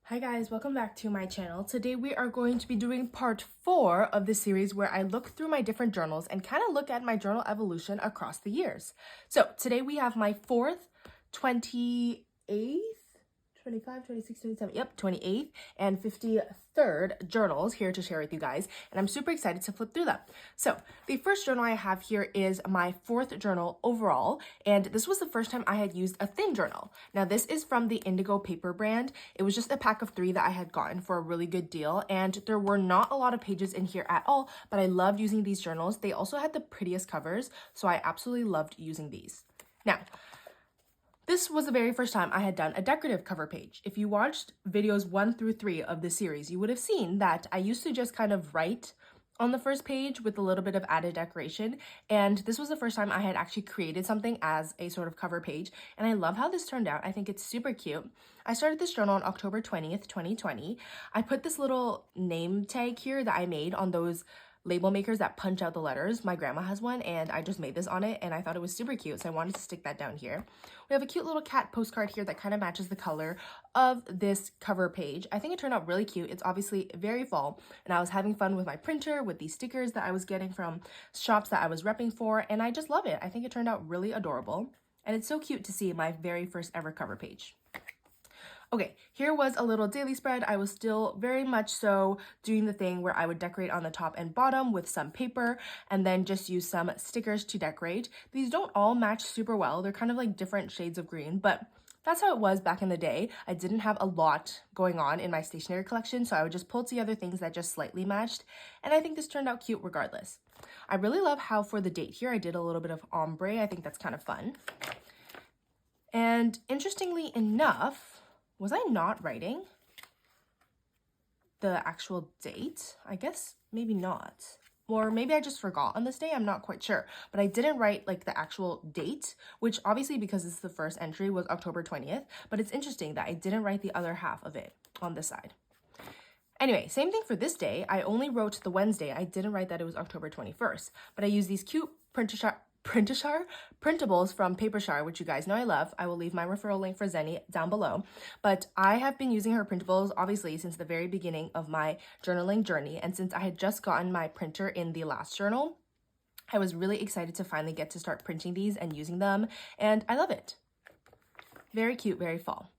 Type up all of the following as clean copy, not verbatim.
Hi guys, welcome back to my channel. Today we are going to be doing part 4 of the series where I look through my different journals and kind of look at my journal evolution across the years. So today we have my 4th, 28th, 25, 26, 27, yep, 28th and 53rd journals here to share with you guys, and I'm super excited to flip through them. So the first journal I have here is my 4th journal overall, and this was the first time I had used a thin journal. Now this is from the Indigo paper brand. It was just a pack of 3 that I had gotten for a really good deal, and there were not a lot of pages in here at all, but I loved using these journals. They also had the prettiest covers, so I absolutely loved using these. Now, this was the very first time I had done a decorative cover page. If you watched videos 1 through 3 of this series, you would have seen that I used to just kind of write on the first page with a little bit of added decoration, and this was the first time I had actually created something as a sort of cover page, and I love how this turned out. I think it's super cute. I started this journal on October 20th, 2020. I put this little name tag here that I made on those label makers that punch out the letters. My grandma has one, and I just made this on it, and I thought it was super cute, so I wanted to stick that down here. We have a cute little cat postcard here that kind of matches the color of this cover page. I think it turned out really cute. It's obviously very fall, and I was having fun with my printer, with these stickers that I was getting from shops that I was repping for, and I just love it. I think it turned out really adorable, and it's so cute to see my very first ever cover page. Okay, here was a little daily spread. I was still very much so doing the thing where I would decorate on the top and bottom with some paper and then just use some stickers to decorate. These don't all match super well. They're kind of like different shades of green, but that's how it was back in the day. I didn't have a lot going on in my stationery collection, so I would just pull together things that just slightly matched, and I think this turned out cute regardless. I really love how for the date here, I did a little bit of ombre. I think that's kind of fun. And interestingly enough, was I not writing the actual date? I guess maybe not. Or maybe I just forgot on this day, I'm not quite sure. But I didn't write like the actual date, which obviously because this is the first entry was October 20th. But it's interesting that I didn't write the other half of it on this side. Anyway, same thing for this day. I only wrote the Wednesday. I didn't write that it was October 21st. But I used these cute printables from Papershare, which you guys know I love. I will leave my referral link for Zenny down below. But I have been using her printables obviously since the very beginning of my journaling journey, and since I had just gotten my printer in the last journal, I was really excited to finally get to start printing these and using them, and I love it. Very cute, very fall.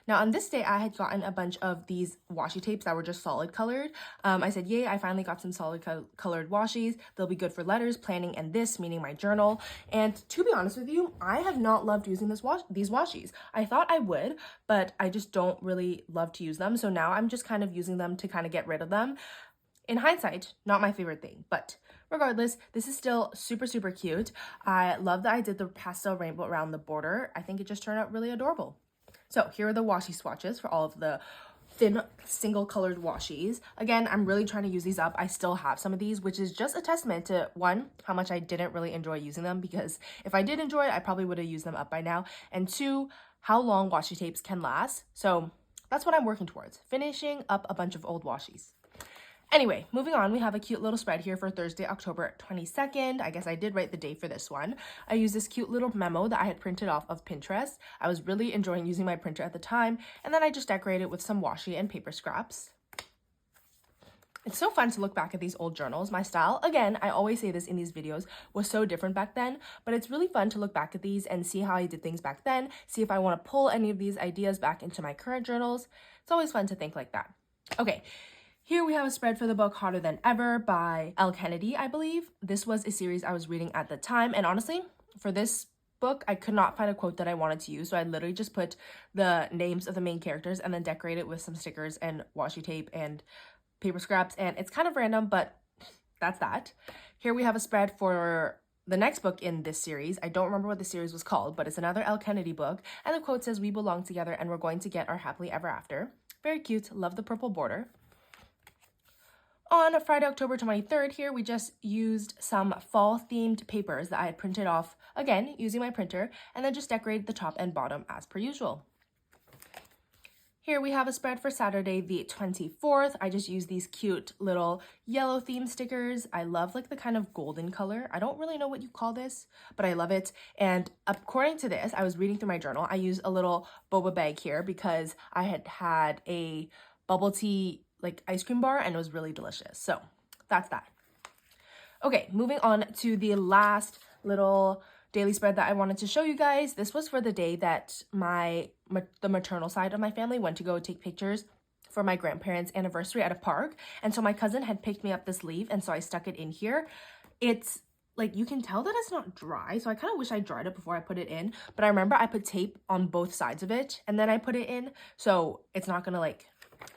Now on this day, I had gotten a bunch of these washi tapes that were just solid colored. I said, yay, I finally got some solid colored washies. They'll be good for letters, planning, and this, meaning my journal. And to be honest with you, I have not loved using these washies. I thought I would, but I just don't really love to use them. So now I'm just kind of using them to kind of get rid of them. In hindsight, not my favorite thing, but regardless, this is still super, super cute. I love that I did the pastel rainbow around the border. I think it just turned out really adorable. So here are the washi swatches for all of the thin single colored washies. Again, I'm really trying to use these up. I still have some of these, which is just a testament to one, how much I didn't really enjoy using them, because if I did enjoy it, I probably would have used them up by now. And two, how long washi tapes can last. So that's what I'm working towards, finishing up a bunch of old washies. Anyway, moving on, we have a cute little spread here for Thursday, October 22nd. I guess I did write the day for this one. I used this cute little memo that I had printed off of Pinterest. I was really enjoying using my printer at the time, and then I just decorated with some washi and paper scraps. It's so fun to look back at these old journals. My style, again, I always say this in these videos, was so different back then, but it's really fun to look back at these and see how I did things back then, see if I want to pull any of these ideas back into my current journals. It's always fun to think like that. Okay. Here we have a spread for the book Hotter Than Ever by Elle Kennedy, I believe. This was a series I was reading at the time, and honestly, for this book, I could not find a quote that I wanted to use, so I literally just put the names of the main characters and then decorate it with some stickers and washi tape and paper scraps, and it's kind of random, but that's that. Here we have a spread for the next book in this series. I don't remember what the series was called, but it's another Elle Kennedy book, and the quote says, "We belong together and we're going to get our happily ever after." Very cute. Love the purple border. On Friday, October 23rd, here we just used some fall-themed papers that I had printed off, again, using my printer, and then just decorated the top and bottom as per usual. Here we have a spread for Saturday the 24th. I just used these cute little yellow theme stickers. I love like the kind of golden color. I don't really know what you call this, but I love it. And according to this, I was reading through my journal. I used a little boba bag here because I had a bubble tea like ice cream bar and it was really delicious. So that's that. Okay, moving on to the last little daily spread that I wanted to show you guys. This was for the day that the maternal side of my family went to go take pictures for my grandparents' anniversary at a park. And so my cousin had picked me up this leaf, and so I stuck it in here. It's like, you can tell that it's not dry, so I kind of wish I dried it before I put it in. But I remember I put tape on both sides of it, and then I put it in, so it's not gonna like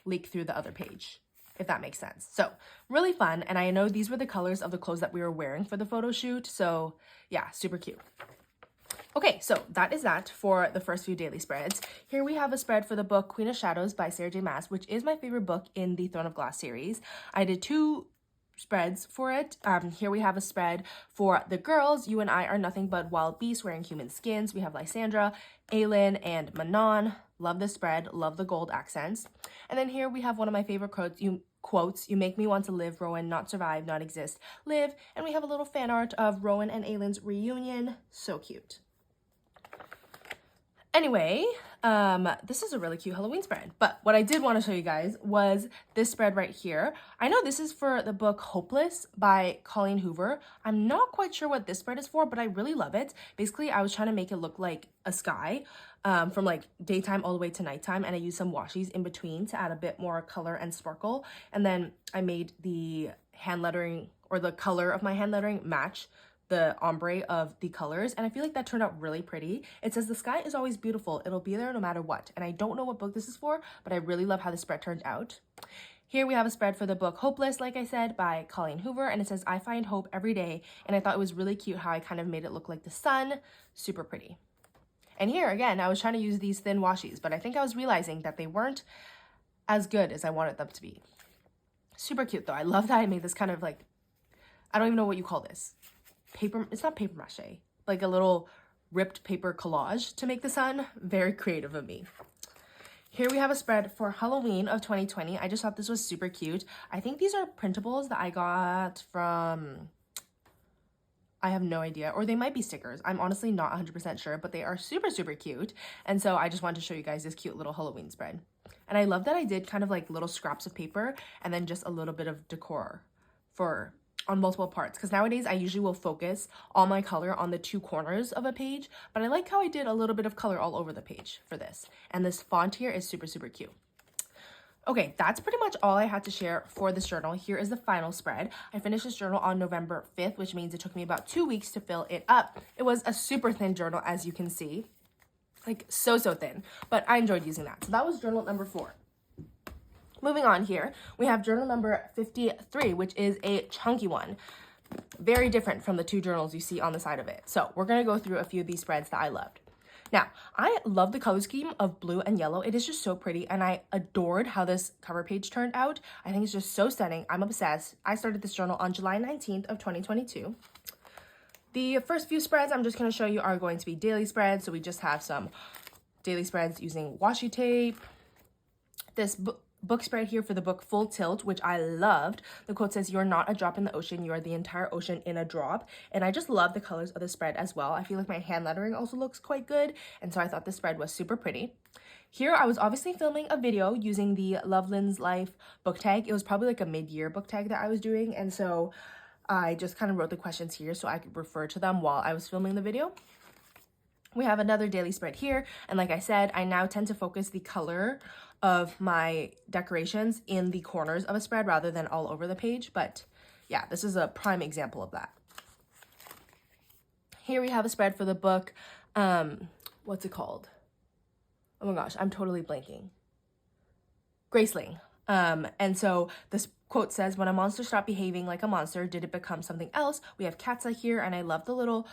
leak through the other page, if that makes sense. So really fun. And I know these were the colors of the clothes that we were wearing for the photo shoot. So yeah, super cute. Okay, so that is that for the first few daily spreads. Here we have a spread for the book Queen of Shadows by Sarah J Maas, which is my favorite book in the Throne of Glass series. I did 2 spreads for it. Here we have a spread for the girls. You and I are nothing but wild beasts wearing human skins. We have Lysandra, Aelin, and Manon. Love this spread. Love the gold accents. And then here we have one of my favorite quotes. You make me want to live, Rowan, not survive, not exist, live. And we have a little fan art of Rowan and Aelin's reunion. So cute. Anyway, this is a really cute Halloween spread, but what I did want to show you guys was this spread right here. I know this is for the book Hopeless by Colleen Hoover. I'm not quite sure what this spread is for, but I really love it. Basically, I was trying to make it look like a sky from like daytime all the way to nighttime, and I used some washies in between to add a bit more color and sparkle. And then I made the hand lettering, or the color of my hand lettering, match the ombre of the colors, and I feel like that turned out really pretty. It says the sky is always beautiful, it'll be there no matter what. And I don't know what book this is for, but I really love how the spread turned out. Here we have a spread for the book Hopeless, like I said, by Colleen Hoover, and it says I find hope every day. And I thought it was really cute how I kind of made it look like the sun. Super pretty. And here again, I was trying to use these thin washies, but I think I was realizing that they weren't as good as I wanted them to be. Super cute though. I love that I made this kind of like, I don't even know what you call this. It's not paper mache, like a little ripped paper collage to make the sun. Very creative of me. Here we have a spread for Halloween of 2020. I just thought this was super cute. I think these are printables that I got from, I have no idea, or they might be stickers. I'm honestly not 100% sure, but they are super, super cute. And so I just wanted to show you guys this cute little Halloween spread. And I love that I did kind of like little scraps of paper and then just a little bit of decor on multiple parts, because nowadays I usually will focus all my color on the 2 corners of a page, but I like how I did a little bit of color all over the page for this. And this font here is super, super cute. Okay, that's pretty much all I had to share for this journal. Here is the final spread. I finished this journal on November 5th, which means it took me about 2 weeks to fill it up. It was a super thin journal, as you can see, like so thin, but I enjoyed using that. So that was journal number 4. Moving on here, we have journal number 53, which is a chunky one. Very different from the 2 journals you see on the side of it. So we're going to go through a few of these spreads that I loved. Now, I love the color scheme of blue and yellow. It is just so pretty, and I adored how this cover page turned out. I think it's just so stunning. I'm obsessed. I started this journal on July 19th of 2022. The first few spreads I'm just going to show you are going to be daily spreads. So we just have some daily spreads using washi tape. This book spread here for the book Full Tilt, which I loved. The quote says, "You're not a drop in the ocean, you are the entire ocean in a drop." And I just love the colors of the spread as well. I feel like my hand lettering also looks quite good, and so I thought this spread was super pretty. Here I was obviously filming a video using the Loveland's Life book tag. It was probably like a mid-year book tag that I was doing, and so I just kind of wrote the questions here so I could refer to them while I was filming the video. We have another daily spread here, and like I said, I now tend to focus the color of my decorations in the corners of a spread rather than all over the page, but yeah, this is a prime example of that. Here we have a spread for the book, what's it called? Oh my gosh, I'm totally blanking. Graceling. And so this quote says, "When a monster stopped behaving like a monster, did it become something else?" We have Katza here, and I love the little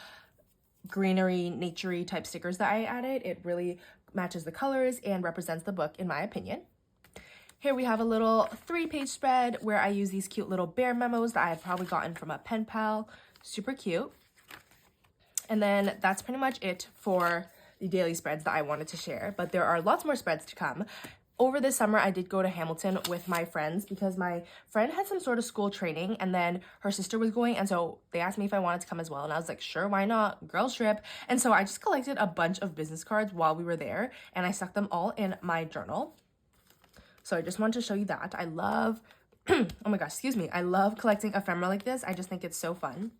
greenery, naturey type stickers that I added. It really matches the colors and represents the book, in my opinion. Here we have a little 3-page spread where I use these cute little bear memos that I have probably gotten from a pen pal. Super cute. And then that's pretty much it for the daily spreads that I wanted to share, but there are lots more spreads to come. over this summer, I did go to Hamilton with my friends because my friend had some sort of school training and then her sister was going. And so they asked me if I wanted to come as well. And I was like, sure, why not? Girls trip. And so I just collected a bunch of business cards while we were there and I stuck them all in my journal. So I just wanted to show you that. I love, oh my gosh, excuse me. I love collecting ephemera like this. I just think it's so fun.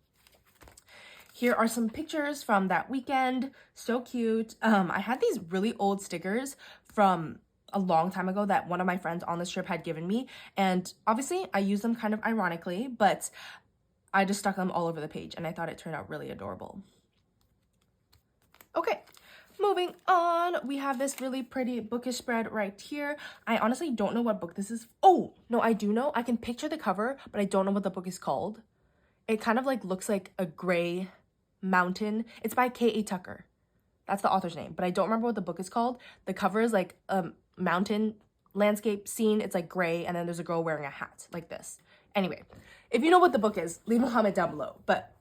Here are some pictures from that weekend. So cute. I had these really old stickers from a long time ago that one of my friends on this trip had given me. And obviously I used them kind of ironically, but I just stuck them all over the page and I thought it turned out really adorable. Okay, moving on. We have this really pretty bookish spread right here. I honestly don't know what book this is. Oh, no, I do know. I can picture the cover, but I don't know what the book is called. It kind of like looks like a gray mountain. It's by K.A. Tucker. That's the author's name, but I don't remember what the book is called. The cover is like a mountain landscape scene. It's like gray, and then there's a girl wearing a hat like this. Anyway, if you know what the book is, leave a comment down below. But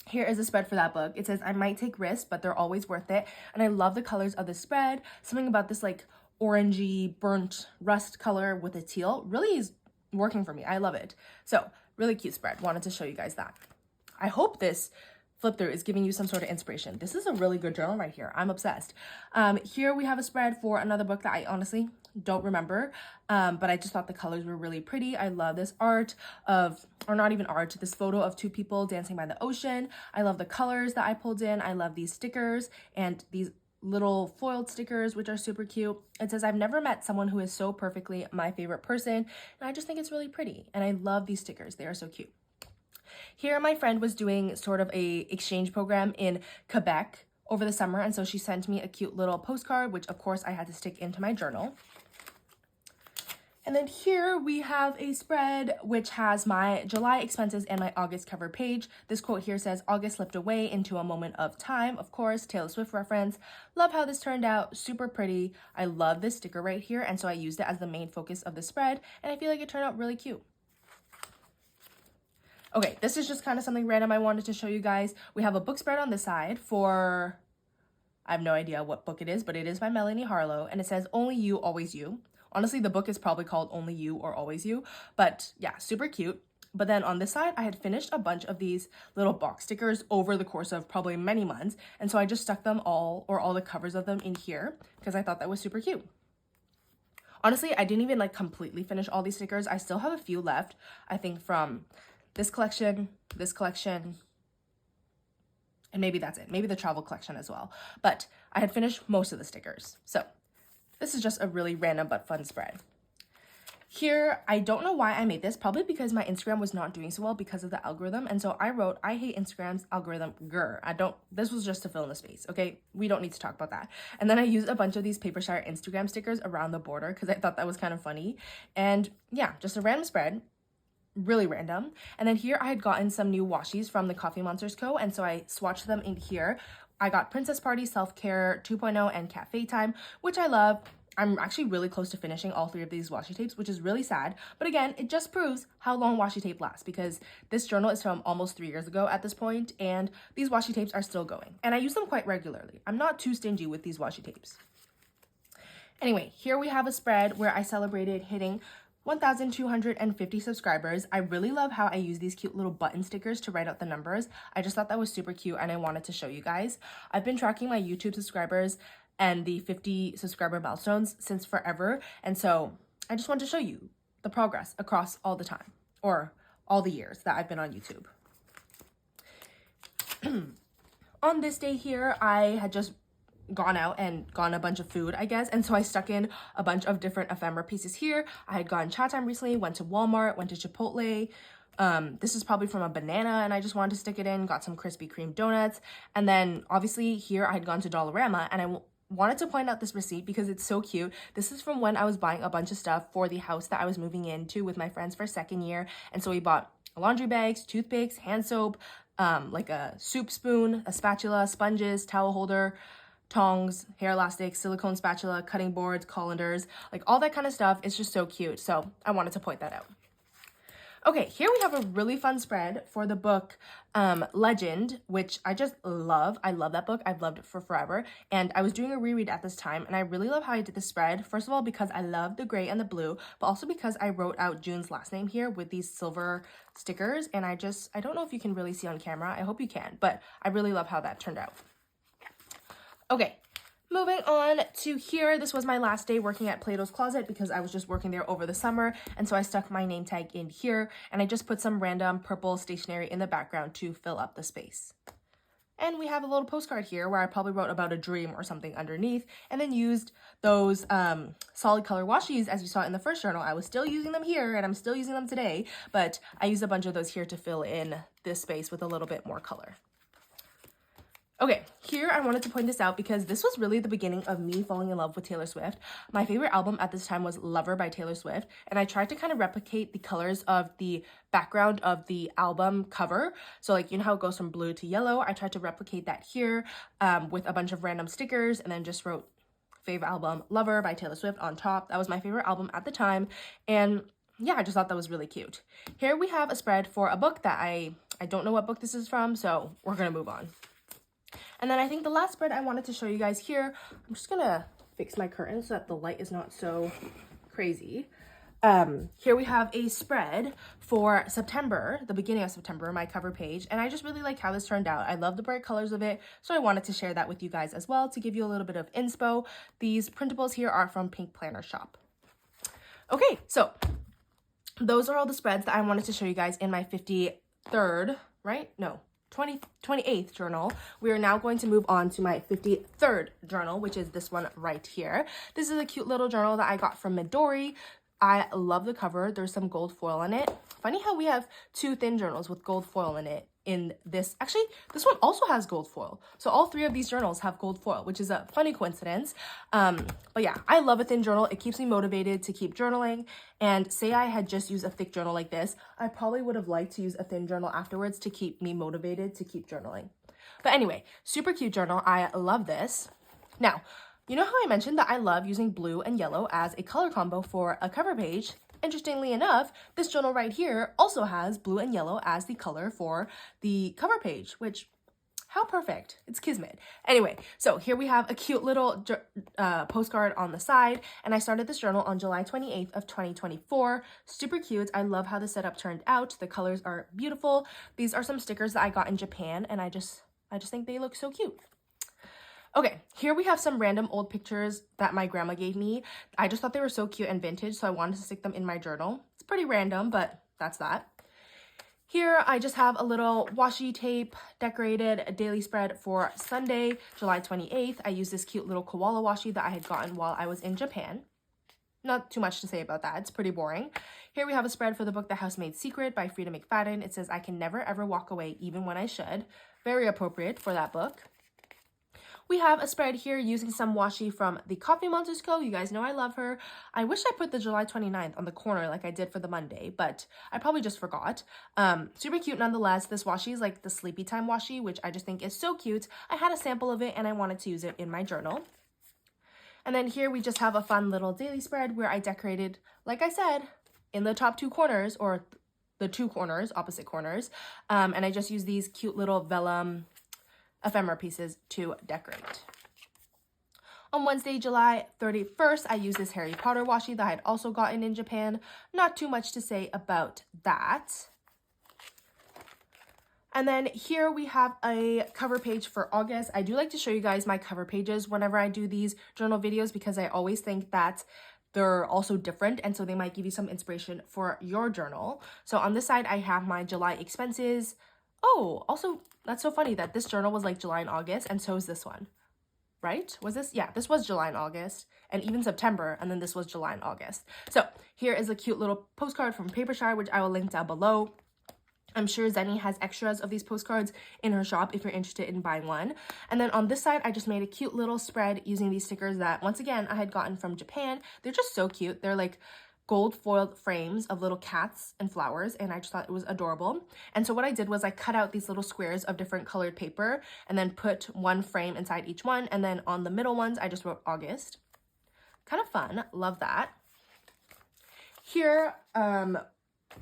here is a spread for that book. It says, I might take risks, but they're always worth it. And I love the colors of the spread. Something about this like orangey, burnt rust color with a teal really is working for me. I love it. So really cute spread. Wanted to show you guys that. I hope this flip through is giving you some sort of inspiration. This is a really good journal right here. I'm obsessed. Here we have a spread for another book that I honestly don't remember, but I just thought the colors were really pretty. I love this art of, or not even art, this photo of two people dancing by the ocean. I love the colors that I pulled in. I love these stickers and these little foiled stickers, which are super cute. It says, I've never met someone who is so perfectly my favorite person. And I just think it's really pretty. And I love these stickers. They are so cute. Here, my friend was doing sort of a exchange program in Quebec over the summer, and so she sent me a cute little postcard, which of course I had to stick into my journal. And then here we have a spread which has my July expenses and my August cover page. This quote here says, August slipped away into a moment of time. Of course, Taylor Swift reference. Love how this turned out. Super pretty. I love this sticker right here, and so I used it as the main focus of the spread, and I feel like it turned out really cute. Okay, this is just kind of something random I wanted to show you guys. We have a book spread on the side for, I have no idea what book it is, but it is by Melanie Harlow, and it says, Only You, Always You. Honestly, the book is probably called Only You or Always You, but yeah, super cute. But then on this side, I had finished a bunch of these little box stickers over the course of probably many months, and so I just stuck them all, or all the covers of them, in here because I thought that was super cute. Honestly, I didn't even like completely finish all these stickers. I still have a few left, I think from this collection, and maybe that's it. Maybe the travel collection as well. But I had finished most of the stickers. So this is just a really random but fun spread. Here, I don't know why I made this, probably because my Instagram was not doing so well because of the algorithm. And so I wrote, I hate Instagram's algorithm, grr. This was just to fill in the space, okay? We don't need to talk about that. And then I used a bunch of these Papershire Instagram stickers around the border because I thought that was kind of funny. And yeah, just a random spread. Really random. And then here I had gotten some new washies from the Coffee Monsters Co. And so I swatched them in here. I got Princess Party, Self-Care 2.0, and Cafe Time, which I love. I'm actually really close to finishing all three of these washi tapes, which is really sad. But again, it just proves how long washi tape lasts because this journal is from almost 3 years ago at this point, and these washi tapes are still going. And I use them quite regularly. I'm not too stingy with these washi tapes. Anyway, here we have a spread where I celebrated hitting 1,250 subscribers. I really love how I use these cute little button stickers to write out the numbers. I just thought that was super cute and I wanted to show you guys. I've been tracking my YouTube subscribers and the 50 subscriber milestones since forever. And so I just wanted to show you the progress across all the time, or all the years that I've been on YouTube. On this day here, I had just gone out and gotten a bunch of food, I guess, and so I stuck in a bunch of different ephemera pieces here. I had gone Chat Time recently, went to Walmart, went to Chipotle. This is probably from a banana and I just wanted to stick it in, got some Krispy Kreme donuts, and then obviously here I had gone to Dollarama, and I wanted to point out this receipt because it's so cute. This is from when I was buying a bunch of stuff for the house that I was moving into with my friends for second year, and so we bought laundry bags, toothpicks, hand soap, like a soup spoon, a spatula, sponges, towel holder, tongs, hair elastics, silicone spatula, cutting boards, colanders, like all that kind of stuff. It's just so cute. So I wanted to point that out. Okay, here we have a really fun spread for the book Legend, which I just love. I love that book. I've loved it for forever. And I was doing a reread at this time, and I really love how I did the spread. First of all, because I love the gray and the blue, but also because I wrote out June's last name here with these silver stickers. And I don't know if you can really see on camera. I hope you can, but I really love how that turned out. Okay. Moving on to here, this was my last day working at Plato's Closet because I was just working there over the summer, and so I stuck my name tag in here, and I just put some random purple stationery in the background to fill up the space. And we have a little postcard here where I probably wrote about a dream or something underneath, and then used those solid color washies as you saw in the first journal. I was still using them here, and I'm still using them today, but I used a bunch of those here to fill in this space with a little bit more color. Okay, here I wanted to point this out because this was really the beginning of me falling in love with Taylor Swift. My favorite album at this time was Lover by Taylor Swift, and I tried to kind of replicate the colors of the background of the album cover. So like, you know how it goes from blue to yellow? I tried to replicate that here with a bunch of random stickers, and then just wrote favorite album Lover by Taylor Swift on top. That was my favorite album at the time, and yeah, I just thought that was really cute. Here we have a spread for a book that I don't know what book this is from, so we're gonna move on. And then I think the last spread I wanted to show you guys here, I'm just gonna fix my curtain so that the light is not so crazy. Here we have a spread for September, the beginning of September, my cover page, and I just really like how this turned out. I love the bright colors of it, so I wanted to share that with you guys as well to give you a little bit of inspo. These printables here are from Pink Planner Shop. Okay, so those are all the spreads that I wanted to show you guys in my 53rd, right? No. 28th journal. We are now going to move on to my 53rd journal, which is this one right here. This is a cute little journal that I got from Midori. I love the cover. There's some gold foil in it. Funny how we have two thin journals with gold foil in it in this. Actually, this one also has gold foil. So all three of these journals have gold foil, which is a funny coincidence. But yeah, I love a thin journal. It keeps me motivated to keep journaling. And say I had just used a thick journal like this, I probably would have liked to use a thin journal afterwards to keep me motivated to keep journaling. But anyway, super cute journal. I love this. Now, you know how I mentioned that I love using blue and yellow as a color combo for a cover page? Interestingly enough, this journal right here also has blue and yellow as the color for the cover page, which, how perfect. It's kismet. Anyway, so here we have a cute little postcard on the side, and I started this journal on July 28th of 2024. Super cute. I love how the setup turned out. The colors are beautiful. These are some stickers that I got in Japan, and I just think they look so cute. Okay, here we have some random old pictures that my grandma gave me. I just thought they were so cute and vintage, so I wanted to stick them in my journal. It's pretty random, but that's that. Here, I just have a little washi tape decorated daily spread for Sunday, July 28th. I used this cute little koala washi that I had gotten while I was in Japan. Not too much to say about that. It's pretty boring. Here we have a spread for the book The Housemaid's Secret by Frida McFadden. It says, I can never ever walk away even when I should. Very appropriate for that book. We have a spread here using some washi from the Coffee Monsters Co. You guys know I love her. I wish I put the July 29th on the corner like I did for the Monday, but I probably just forgot. Super cute nonetheless. This washi is like the Sleepy Time washi, which I just think is so cute. I had a sample of it and I wanted to use it in my journal. And then here we just have a fun little daily spread where I decorated, like I said, in the top two corners, or the two corners, opposite corners. And I just used these cute little vellum ephemera pieces to decorate. On Wednesday, July 31st, I used this Harry Potter washi that I had also gotten in Japan. Not too much to say about that. And then here we have a cover page for August. I do like to show you guys my cover pages whenever I do these journal videos because I always think that they're also different, and so they might give you some inspiration for your journal. So on this side, I have my July expenses. Oh, also, that's so funny that this journal was like July and August, and so is this one, right? Was this? Yeah, this was July and August, and even September, and then this was July and August. So here is a cute little postcard from Papershire, which I will link down below. I'm sure Zenny has extras of these postcards in her shop if you're interested in buying one. And then on this side, I just made a cute little spread using these stickers that, once again, I had gotten from Japan. They're just so cute. They're like gold foiled frames of little cats and flowers, and I just thought it was adorable. And so what I did was I cut out these little squares of different colored paper and then put one frame inside each one, and then on the middle ones I just wrote August. Kind of fun. Love that. Here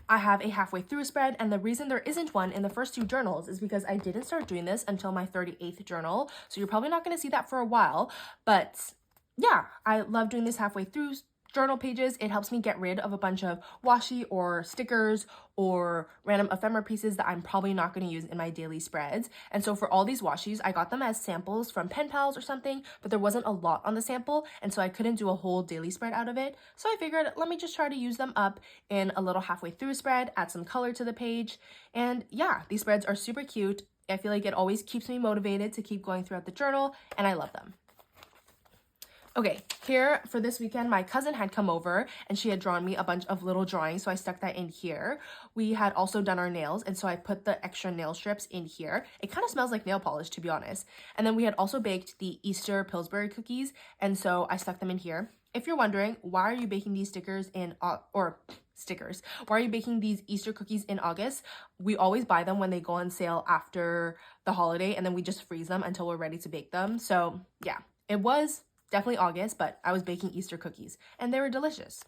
I have a halfway through spread, and the reason there isn't one in the first two journals is because I didn't start doing this until my 38th journal, so you're probably not going to see that for a while, but yeah, I love doing this halfway through journal pages. It helps me get rid of a bunch of washi or stickers or random ephemera pieces that I'm probably not going to use in my daily spreads. And so for all these washi's, I got them as samples from Pen Pals or something, but there wasn't a lot on the sample, and so I couldn't do a whole daily spread out of it. So I figured, let me just try to use them up in a little halfway through spread, add some color to the page. And yeah, these spreads are super cute. I feel like it always keeps me motivated to keep going throughout the journal, and I love them. Okay, here for this weekend, my cousin had come over and she had drawn me a bunch of little drawings, so I stuck that in here. We had also done our nails, and so I put the extra nail strips in here. It kind of smells like nail polish, to be honest. And then we had also baked the Easter Pillsbury cookies, and so I stuck them in here. If you're wondering, why are you baking these why are you baking these Easter cookies in August? We always buy them when they go on sale after the holiday, and then we just freeze them until we're ready to bake them. So yeah, it was definitely August, but I was baking Easter cookies and they were delicious.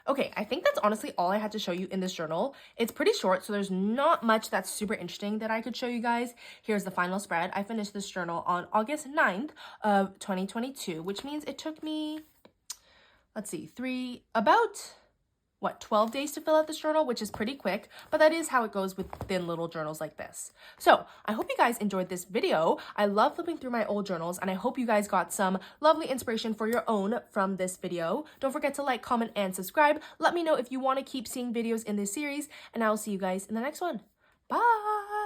Okay, I think that's honestly all I had to show you in this journal. It's pretty short, so there's not much that's super interesting that I could show you guys. Here's the final spread. I finished this journal on August 9th of 2022, which means it took me, let's see, 12 days to fill out this journal, which is pretty quick, but that is how it goes with thin little journals like this. So I hope you guys enjoyed this video. I love flipping through my old journals, and I hope you guys got some lovely inspiration for your own from this video. Don't forget to like, comment, and subscribe. Let me know if you want to keep seeing videos in this series, and I will see you guys in the next one. Bye!